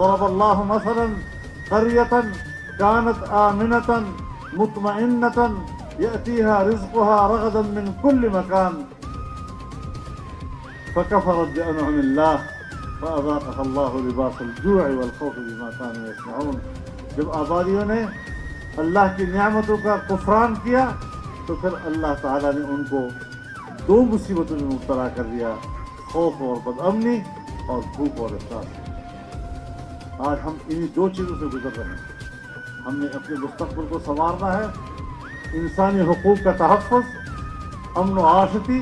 ضرب الله مثلا قرية كانت آمنة مطمئنة يأتيها رزقها رغدا من كل مكان فكفرت بأنعم الله فأذاقها الله لباس الجوع والخوف بما كانوا يصنعون. جب آبادیوں نے اللہ کی نعمتوں کا کفران کیا تو پھر اللہ تعالیٰ نے ان کو دو مصیبتوں میں مبتلا کر دیا، خوف اور بدامنی اور بھوک اور افسوس. آج ہم انہی دو چیزوں سے گزر رہے ہیں. ہم نے اپنے مستقبل کو سنوارنا ہے. انسانی حقوق کا تحفظ، امن و آشتی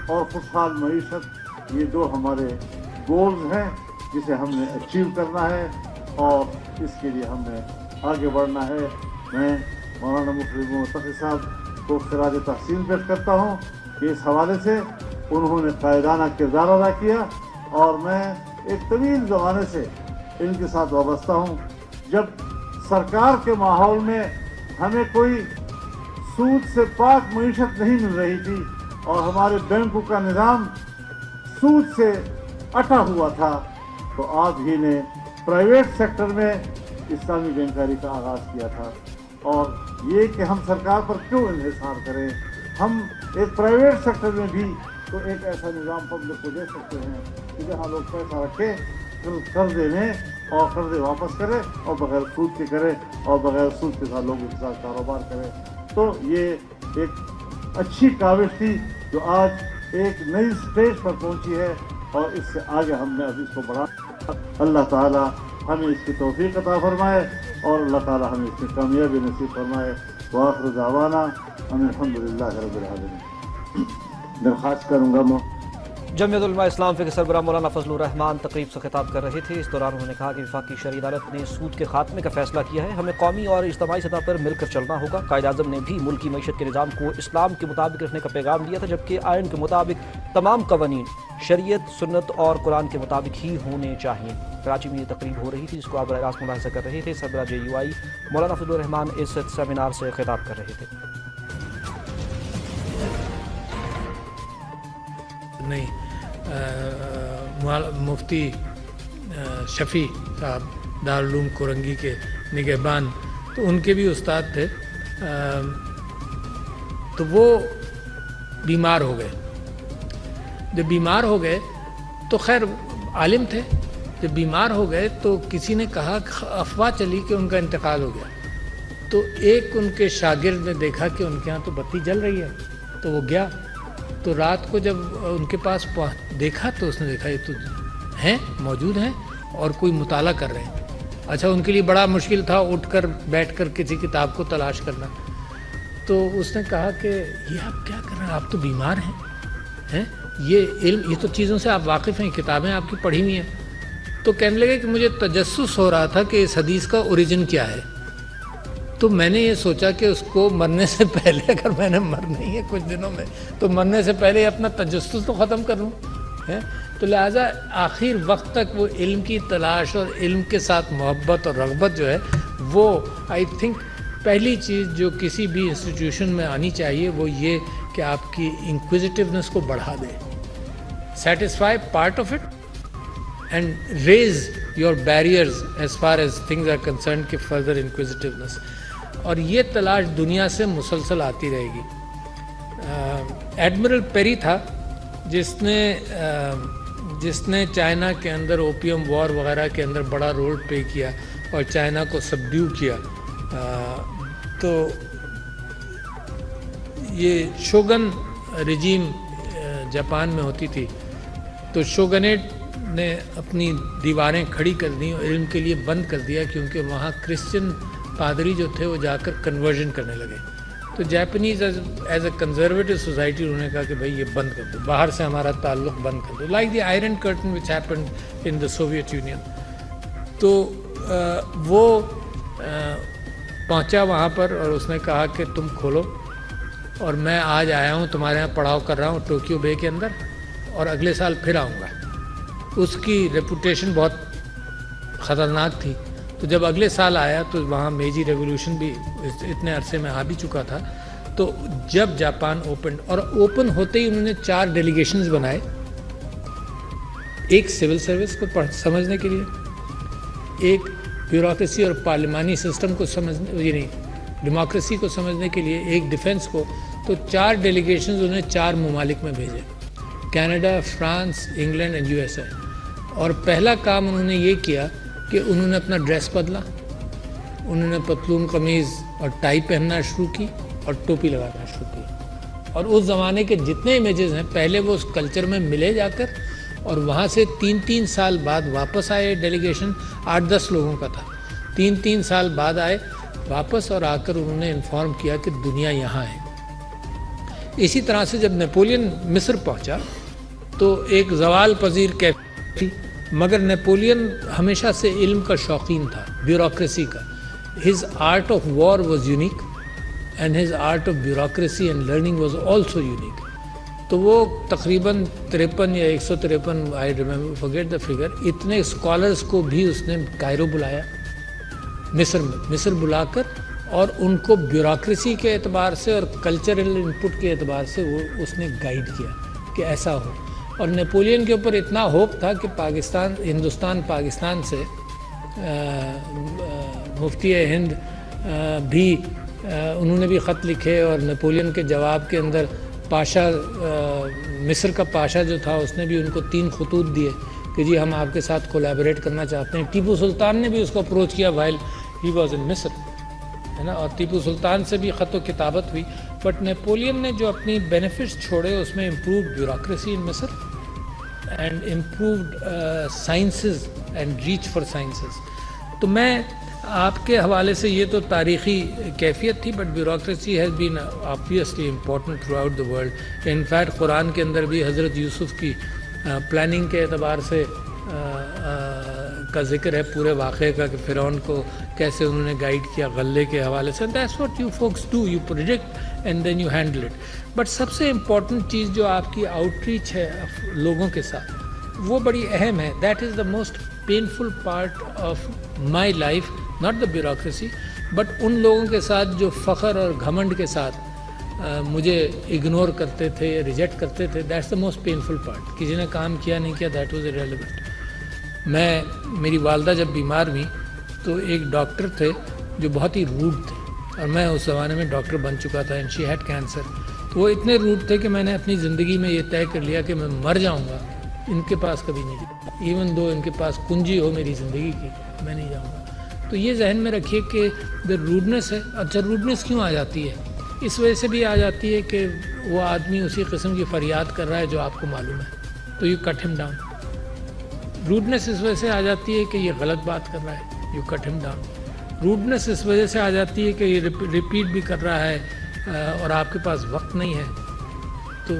اور خوشحال معیشت، یہ دو ہمارے گولز ہیں جسے ہم نے اچیو کرنا ہے اور اس کے لیے ہم نے آگے بڑھنا ہے. میں مولانا مفتی تقی صاحب کو خراج تحسین پیش کرتا ہوں کہ اس حوالے سے انہوں نے قائدانہ کردار ادا کیا اور میں ایک طویل زمانے سے ان کے ساتھ وابستہ ہوں. جب سرکار کے ماحول میں ہمیں کوئی سود سے پاک معیشت نہیں مل رہی تھی اور ہمارے بینکوں کا نظام سود سے اٹا ہوا تھا تو آپ ہی نے پرائیویٹ سیکٹر میں اسلامی بینکاری کا آغاز کیا تھا. اور یہ کہ ہم سرکار پر کیوں انحصار کریں، ہم ایک پرائیویٹ سیکٹر میں بھی تو ایک ایسا نظام پبلک کو دے سکتے ہیں کہ جہاں لوگ پیسہ رکھیں، قرضے لیں اور قرضے واپس کریں اور بغیر سود کے کریں اور بغیر سود کے ساتھ لوگوں کے ساتھ کاروبار کریں. تو یہ ایک اچھی کاوش تھی جو آج ایک نئی سٹیج پر پہنچی ہے اور اس سے آگے ہم نے اب اس کو بڑھانا. اللہ تعالیٰ ہمیں اس کی توفیق عطا فرمائے اور اللہ تعالیٰ ہمیں اس میں کامیابی نصیب فرمائے. وآخر دعوانا ان الحمدللہ رب العالمین. درخواست کروں گا جمعیت علماء اسلام کے سربراہ مولانا فضل الرحمان تقریب سے خطاب کر رہے تھے. اس دوران انہوں نے کہا کہ وفاقی شرعی عدالت نے سود کے خاتمے کا فیصلہ کیا ہے. ہمیں قومی اور اجتماعی سطح پر مل کر چلنا ہوگا. قائد اعظم نے بھی ملکی معیشت کے نظام کو اسلام کے مطابق رکھنے کا پیغام دیا تھا، جبکہ آئین کے مطابق تمام قوانین شریعت، سنت اور قرآن کے مطابق ہی ہونے چاہیے. کراچی میں یہ تقریب ہو رہی تھی جس کو آپ براہ راست ملاحظہ کر رہے تھے. سربراہ JUI مولانا فضل الرحمان اس سیمینار سے خطاب کر رہے تھے. نہیں مفتی شفیع صاحب دارالعلوم کورنگی کے نگہبان، تو ان کے بھی استاد تھے. تو وہ بیمار ہو گئے. جب بیمار ہو گئے تو خیر عالم تھے. جب بیمار ہو گئے تو کسی نے کہا، افواہ چلی کہ ان کا انتقال ہو گیا. تو ایک ان کے شاگرد نے دیکھا کہ ان کے ہاں تو بتی جل رہی ہے، تو وہ گیا. تو رات کو جب ان کے پاس دیکھا تو اس نے دیکھا یہ تو ہیں، موجود ہیں اور کوئی مطالعہ کر رہے ہیں. اچھا، ان کے لیے بڑا مشکل تھا اٹھ کر بیٹھ کر کسی کتاب کو تلاش کرنا. تو اس نے کہا کہ یہ آپ کیا کر رہے ہیں، آپ تو بیمار ہیں، یہ علم، یہ تو چیزوں سے آپ واقف ہیں، کتابیں آپ کی پڑھی ہوئی ہیں. تو کہنے لگے کہ مجھے تجسس ہو رہا تھا کہ اس حدیث کا اوریجن کیا ہے. تو میں نے یہ سوچا کہ اس کو مرنے سے پہلے، اگر میں نے مرنا ہی ہے کچھ دنوں میں، تو مرنے سے پہلے اپنا تجسس تو ختم کر لوں. تو لہٰذا آخر وقت تک وہ علم کی تلاش اور علم کے ساتھ محبت اور رغبت جو ہے وہ آئی تھنک پہلی چیز جو کسی بھی انسٹیٹیوشن میں آنی چاہیے وہ یہ کہ آپ کی انکوزیٹیونیس کو بڑھا دے. Satisfy part of it and raise your barriers as far as things are concerned کہ فردر انکوزیٹیونیس. اور یہ تلاش دنیا سے مسلسل آتی رہے گی. ایڈمرل پیری تھا جس نے چائنا کے اندر اوپیم وار وغیرہ کے اندر بڑا رول پلے کیا اور چائنا کو سبڈیو کیا. تو یہ شوگن رجیم جاپان میں ہوتی تھی، تو شوگنیٹ نے اپنی دیواریں کھڑی کر دیں اور علم کے لیے بند کر دیا، کیونکہ وہاں کرسچن پادری جو تھے وہ جا کر کنورژن کرنے لگے. تو Japanese as a conservative society انہوں نے کہا کہ بھائی یہ بند کر دو، باہر سے ہمارا تعلق بند کر دو، like the iron curtain which happened in the Soviet Union. تو وہ پہنچا وہاں پر اور اس نے کہا کہ تم کھولو، اور میں آج آیا ہوں تمہارے یہاں پڑھاؤ کر رہا ہوں ٹوکیو بے کے اندر، اور اگلے سال پھر آؤں گا. اس کی ریپوٹیشن بہت خطرناک تھی. تو جب اگلے سال آیا تو وہاں میجی ریولوشن بھی اتنے عرصے میں آ بھی چکا تھا. تو جب جاپان اوپن، اور اوپن ہوتے ہی انہوں نے 4 ڈیلیگیشنز بنائے. ایک سول سروس کو سمجھنے کے لیے، ایک بیوروکریسی اور پارلیمانی سسٹم کو سمجھنے یعنی ڈیموکریسی کو سمجھنے کے لیے ایک ڈیفنس کو، تو 4 ڈیلیگیشنز انہیں 4 ممالک میں بھیجے، Canada, France, England and USA۔ اور پہلا کام انہوں نے یہ کیا کہ انہوں نے اپنا ڈریس بدلا، انہوں نے پتلون قمیض اور ٹائی پہننا شروع کی اور ٹوپی لگانا شروع کی۔ اور اس زمانے کے جتنے امیجز ہیں پہلے وہ اس کلچر میں ملے جا کر، اور وہاں سے 3 سال بعد واپس آئے، ڈیلیگیشن 8-10 لوگوں کا تھا، 3 سال بعد آئے واپس اور آ کر انہوں نے انفارم کیا کہ دنیا یہاں ہے۔ اسی طرح سے جب نیپولین مصر پہنچا تو ایک زوال پذیر کیفیت تھی، مگر نیپولین ہمیشہ سے علم کا شوقین تھا، بیوروکریسی کا۔ His art of war was unique and his art of bureaucracy and learning was also unique. تو وہ تقریباً 53 یا 153 I remember forget the figure اتنے اسکالرس کو بھی اس نے کائرو بلایا، مصر بلا کر، اور ان کو بیوروکریسی کے اعتبار سے اور کلچرل انپٹ کے اعتبار سے وہ اس نے گائیڈ کیا کہ ایسا ہو۔ اور نیپولین کے اوپر اتنا ہوپ تھا کہ ہندوستان پاکستان سے مفتی ہند بھی انہوں نے بھی خط لکھے، اور نیپولین کے جواب کے اندر پاشا مصر کا پاشا جو تھا اس نے بھی ان کو 3 خطوط دیے کہ جی ہم آپ کے ساتھ کولیبریٹ کرنا چاہتے ہیں۔ ٹیپو سلطان نے بھی اس کو اپروچ کیا وائل ہی واز ان مصر، ہے نا، اور ٹیپو سلطان سے بھی خط و کتابت ہوئی۔ بٹ نیپولین نے جو اپنی بینیفٹس چھوڑے اس میں امپرووڈ بیوروکریسی ان مصر and improved sciences and reach for sciences. تو میں آپ کے حوالے سے یہ تو تاریخی کیفیت تھی، but bureaucracy has been obviously important throughout the world. In fact Quran کے اندر بھی حضرت یوسف کی پلاننگ کے اعتبار سے کا ذکر ہے پورے واقعے کا، کہ فرعون کو کیسے انہوں نے گائیڈ کیا غلے کے حوالے سے۔ That's what you focus do, you predict and then you handle it. But سب سے امپورٹنٹ چیز جو آپ کی آؤٹ ریچ ہے لوگوں کے ساتھ، وہ بڑی اہم ہے۔ That is the most painful part of my life, not the bureaucracy, but in لوگوں کے ساتھ جو فخر اور گھمنڈ کے ساتھ مجھے اگنور کرتے تھے، ریجیکٹ کرتے تھے، that's the most painful part. کسی نے کام کیا نہیں کیا، دیٹ واز irrelevant۔ میری والدہ جب بیمار ہوئی تو ایک ڈاکٹر تھے جو بہت ہی روڈ تھے، اور میں اس زمانے میں ڈاکٹر بن چکا تھا، اینڈ شی ہیڈ کینسر۔ تو وہ اتنے روڈ تھے کہ میں نے اپنی زندگی میں یہ طے کر لیا کہ میں مر جاؤں گا، ان کے پاس کبھی نہیں جاؤں، ایون دو ان کے پاس کنجی ہو میری زندگی کی، میں نہیں جاؤں گا۔ تو یہ ذہن میں رکھیے کہ جو روڈنس ہے، اچھا روڈنس کیوں آ جاتی ہے؟ اس وجہ سے بھی آ جاتی ہے کہ وہ آدمی اسی قسم کی فریاد کر رہا ہے جو آپ کو معلوم ہے، تو یو کٹ ہم ڈاؤن۔ روڈنس اس وجہ سے آ جاتی ہے کہ یہ غلط بات کر رہا ہے، یو کٹ ہم ڈاؤن۔ روڈنس اس وجہ سے آ جاتی ہے کہ یہ ریپیٹ بھی کر رہا ہے اور آپ کے پاس وقت نہیں ہے، تو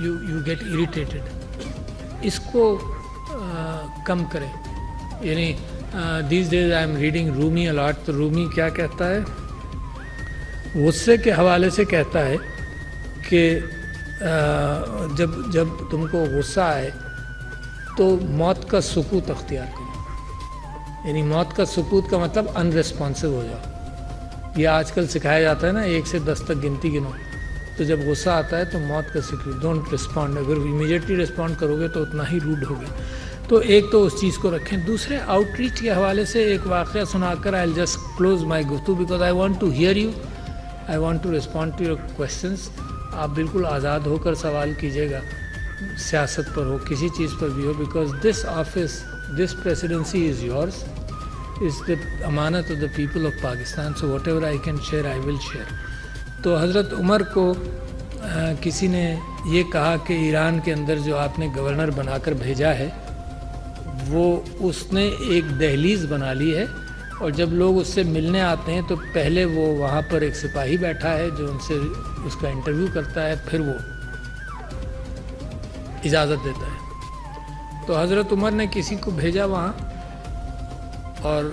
یو گیٹ اریٹیٹڈ۔ اس کو کم کریں۔ یعنی these days I am reading Rumi a lot, تو رومی کیا کہتا ہے؟ غصے کے حوالے سے کہتا ہے کہ جب تم کو غصہ آئے تو موت کا سکوت اختیار کرو۔ یعنی موت کا سکوت کا مطلب ان ریسپانسو ہو جاؤ۔ یہ آج کل سکھایا جاتا ہے نا، 1 سے 10 تک گنتی گنو، تو جب غصہ آتا ہے تو موت کا سکوت، ڈونٹ رسپونڈ۔ اگر امیڈیٹلی رسپونڈ کرو گے تو اتنا ہی روڈ ہوگے۔ تو ایک تو اس چیز کو رکھیں۔ دوسرے آؤٹ ریچ کے حوالے سے ایک واقعہ سنا کر آئی ول جسٹ کلوز مائی گفتگو، because I want to hear you, I want to respond to your questions. آپ بالکل آزاد ہو کر سوال کیجیے گا، سیاست پر ہو، کسی چیز پر بھی ہو، because this office, this presidency is yours, is the امانت of the people of Pakistan, so whatever I can share I will share. تو حضرت عمر کو کسی نے یہ کہا کہ ایران کے اندر جو آپ نے گورنر بنا کر بھیجا ہے، وہ اس نے ایک دہلیز بنا لی ہے، اور جب لوگ اس سے ملنے آتے ہیں تو پہلے وہ وہاں پر ایک سپاہی بیٹھا ہے جو ان سے اس کا انٹرویو کرتا ہے، پھر وہ اجازت دیتا ہے۔ تو حضرت عمر نے کسی کو بھیجا وہاں، اور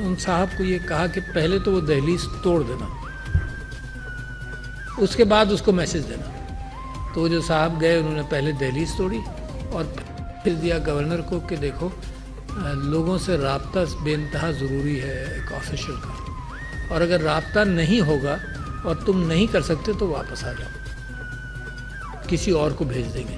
ان صاحب کو یہ کہا کہ پہلے تو وہ دہلیز توڑ دینا، اس کے بعد اس کو میسج دینا۔ تو وہ جو صاحب گئے، انہوں نے پہلے دہلیز توڑی اور پھر دیا گورنر کو کہ دیکھو لوگوں سے رابطہ بے انتہا ضروری ہے ایک آفیشل کا، اور اگر رابطہ نہیں ہوگا اور تم نہیں کر سکتے تو واپس آ جاؤ، کسی اور کو بھیج دیں گے۔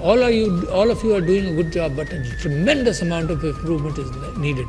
all of you are doing a good job, but a tremendous amount of improvement is needed.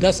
10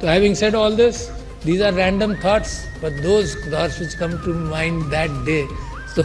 So having said all this, these are random thoughts, but those thoughts which come to mind that day, so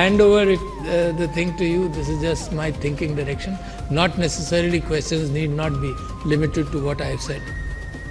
hand over the thing to you. This is just my thinking direction. Not necessarily questions need not be limited to what I have said.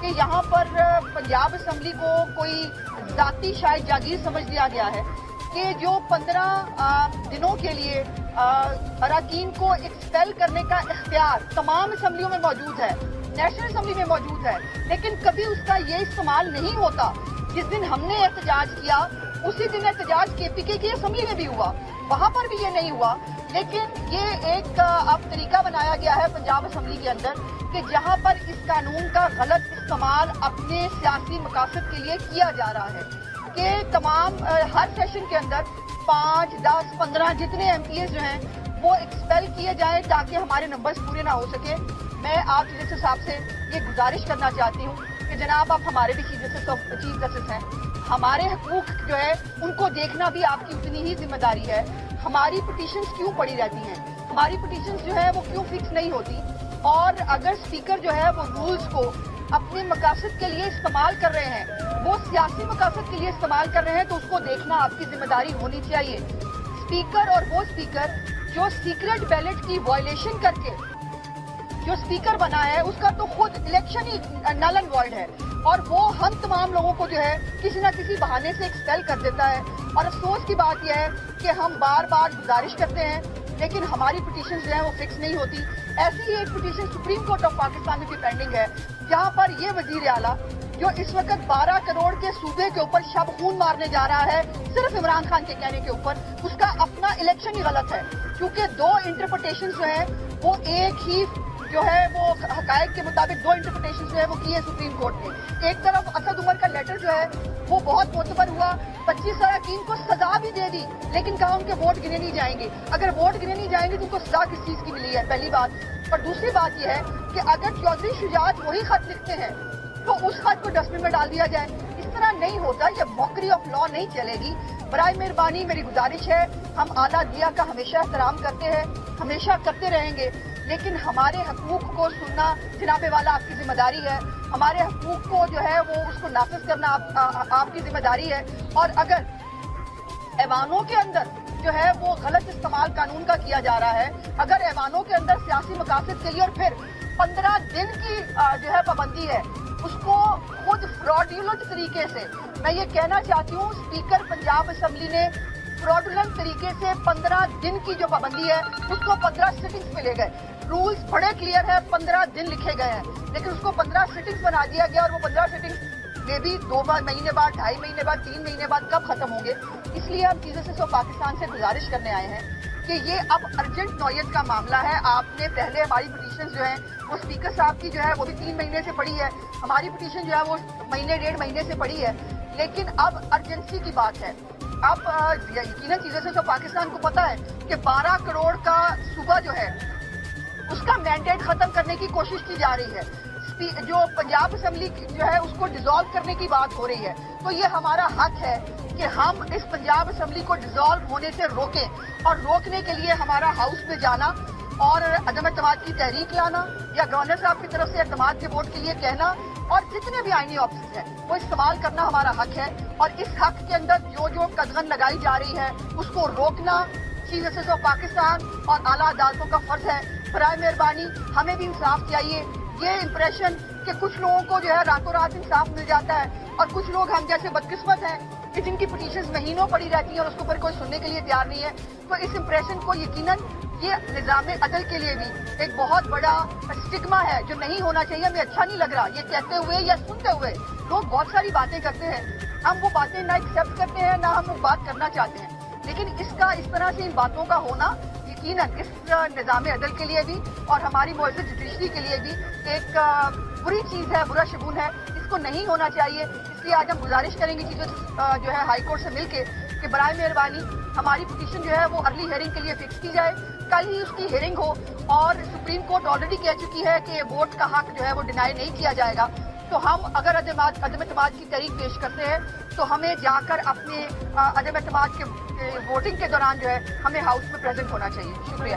کہ یہاں پر Punjab assembly کو کوئی ذاتی شاید جاگیر سمجھ لیا گیا ہے کہ جو 15 دنوں کے لیے اراکین کو ایکسپیل کرنے کا اختیار تمام اسمبلیوں میں موجود ہے، نیشنل اسمبلی میں موجود ہے، لیکن کبھی اس کا یہ استعمال نہیں ہوتا۔ جس دن ہم نے احتجاج کیا اسی دن احتجاج کے پی کے کی اسمبلی میں بھی ہوا، وہاں پر بھی یہ نہیں ہوا، لیکن یہ ایک اب طریقہ بنایا گیا ہے پنجاب اسمبلی کے اندر کہ جہاں پر اس قانون کا غلط استعمال اپنے سیاسی مقاصد کے لیے کیا جا رہا ہے کہ تمام ہر سیشن کے اندر 5، 10، 15 جتنے ایم پی ایز جو ہیں وہ ایکسپیل کیے جائیں تاکہ ہمارے نمبرز پورے نہ ہو سکے۔ میں آپ جس صاحب سے یہ گزارش کرنا چاہتی ہوں کہ جناب آپ ہمارے بھی چیف جسٹس ہیں، ہمارے حقوق جو ہے ان کو دیکھنا بھی آپ کی اتنی ہی ذمہ داری ہے۔ ہماری پٹیشنز کیوں پڑی رہتی ہیں، ہماری پٹیشنز جو ہے وہ کیوں فکس نہیں ہوتی، اور اگر اسپیکر جو ہے وہ رولز کو اپنے مقاصد کے لیے استعمال کر رہے ہیں، وہ سیاسی مقاصد کے لیے استعمال کر رہے ہیں تو اس کو دیکھنا آپ کی ذمہ داری ہونی چاہیے۔ اسپیکر اور وہ اسپیکر جو سیکرٹ بیلٹ کی وائلیشن کر کے جو اسپیکر بنا ہے اس کا تو خود الیکشن ہی نل اینڈ وائڈ ہے، اور وہ ہم تمام لوگوں کو جو ہے کسی نہ کسی بہانے سے ایکسپیل کر دیتا ہے۔ اور افسوس کی بات یہ ہے کہ ہم بار بار گزارش کرتے ہیں لیکن ہماری پٹیشنز جو ہیں وہ فکس نہیں ہوتی۔ ایسی ہی ایک petition supreme court of Pakistan میں بھی پینڈنگ ہے جہاں پر یہ وزیر اعلیٰ جو اس وقت 12 کروڑ کے صوبے کے اوپر شب خون مارنے جا رہا ہے صرف عمران خان کے کہنے کے اوپر، اس کا اپنا الیکشن ہی غلط ہے، کیونکہ 2 انٹرپریٹیشن جو ہیں وہ ایک ہی جو ہے وہ حقائق کے مطابق 2 انٹرپریٹیشن جو ہے وہ کی ہے سپریم کورٹ نے۔ ایک طرف اسد عمر کا لیٹر جو ہے وہ بہت معتبر ہوا، 25 اراکین کو سزا بھی دے دی، لیکن کہا ان کے ووٹ گنے نہیں جائیں گے۔ اگر ووٹ گنے نہیں جائیں گے تو ان کو سزا کس چیز کی ملی ہے، پہلی بات۔ اور دوسری بات یہ ہے کہ اگر چودھری شجاعت وہی خط لکھتے ہیں تو اس خط کو ڈسٹ بن میں ڈال دیا جائے، اس طرح نہیں ہوتا، یہ موکری آف لا نہیں چلے گی۔ برائے مہربانی میری گزارش ہے، ہم اعلیٰ دیا کا ہمیشہ احترام کرتے ہیں، ہمیشہ کرتے رہیں گے، لیکن ہمارے حقوق کو سننا جناب والا آپ کی ذمہ داری ہے، ہمارے حقوق کو جو ہے وہ اس کو نافذ کرنا آپ کی ذمہ داری ہے۔ اور اگر ایوانوں کے اندر جو ہے وہ غلط استعمال قانون کا کیا جا رہا ہے، اگر ایوانوں کے اندر سیاسی مقاصد کے لیے اور پھر 15 دن کی جو ہے پابندی ہے، اس کو خود فراڈیولنٹ طریقے سے، میں یہ کہنا چاہتی ہوں اسپیکر پنجاب اسمبلی نے فراڈولنٹ طریقے سے 15 دن کی جو پابندی ہے اس کو 15 سٹنگز میں لے گئے۔ رولز بڑے کلیئر ہے، 15 دن لکھے گئے ہیں، لیکن اس کو 15 سٹنگز بنا دیا گیا، اور وہ 15 سٹنگز میں بھی 2 مہینے بعد، 2.5 مہینے بعد، 3 مہینے بعد کب ختم ہوں گے۔ اس لیے ہم چیزیں سے پاکستان سے گزارش کرنے آئے ہیں کہ یہ اب ارجنٹ نوعیت کا معاملہ ہے۔ آپ نے پہلے ہماری پٹیشن جو ہیں وہ اسپیکر صاحب کی جو ہے وہ بھی 3 مہینے سے پڑی ہے، ہماری پٹیشن جو ہے وہ مہینے 1.5 مہینے سے پڑی ہے، لیکن اب ارجنسی کی بات ہے۔ اب یقیناً چیزیں سے پاکستان کو پتا ہے کہ 12 کروڑ کا صوبہ جو ہے اس کا مینڈیٹ ختم کرنے کی کوشش کی جا رہی ہے، جو پنجاب اسمبلی جو ہے اس کو ڈیزالو کرنے کی بات ہو رہی ہے، تو یہ ہمارا حق ہے کہ ہم اس پنجاب اسمبلی کو ڈیزالو ہونے سے روکیں، اور روکنے کے لیے ہمارا ہاؤس میں جانا اور عدم اعتماد کی تحریک لانا یا گورنر صاحب کی طرف سے اعتماد کے ووٹ کے لیے کہنا، اور جتنے بھی آئینی آفسز ہیں وہ استعمال کرنا ہمارا حق ہے، اور اس حق کے اندر جو قدغن لگائی جا رہی ہے اس کو روکنا چیف جسٹس آف پاکستان اور اعلیٰ عدالتوں کا فرض ہے۔ برائے مہربانی ہمیں بھی انصاف چاہیے۔ یہ امپریشن کہ کچھ لوگوں کو جو ہے راتوں رات انصاف مل جاتا ہے اور کچھ لوگ ہم جیسے بدقسمت ہیں کہ جن کی پٹیشنز مہینوں پڑی رہتی ہیں اور اس کو پر کوئی سننے کے لیے تیار نہیں ہے، تو اس امپریشن کو یقیناً یہ نظام عدل کے لیے بھی ایک بہت بڑا اسٹگما ہے جو نہیں ہونا چاہیے۔ ہمیں اچھا نہیں لگ رہا یہ کہتے ہوئے یا سنتے ہوئے، لوگ بہت ساری باتیں کرتے ہیں، ہم وہ باتیں نہ ایکسیپٹ کرتے ہیں نہ ہم وہ بات کرنا چاہتے ہیں، لیکن اس طرح سے ان باتوں کا ہونا یقیناً اس نظام عدل کے لیے بھی اور ہماری معزز جوڈیشری کے لیے بھی ایک بری چیز ہے، برا شگون ہے، اس کو نہیں ہونا چاہیے۔ اس لیے آج ہم گزارش کریں گے جو ہے ہائی کورٹ سے مل کے کہ برائے مہربانی ہماری پٹیشن جو ہے وہ ارلی ہیئرنگ کے لیے فکس کی جائے، کل ہی اس کی ہیئرنگ ہو، اور سپریم کورٹ آلریڈی کہہ چکی ہے کہ ووٹ کا حق جو ہے وہ ڈینائی نہیں کیا جائے گا، تو ہم اگر عدم اعتماد کی تحریک پیش کرتے ہیں تو ہمیں جا کر اپنے عدم اعتماد کے ووٹنگ کے دوران جو ہے ہمیں ہاؤس میں پریزنٹ ہونا چاہیے۔ شکریہ۔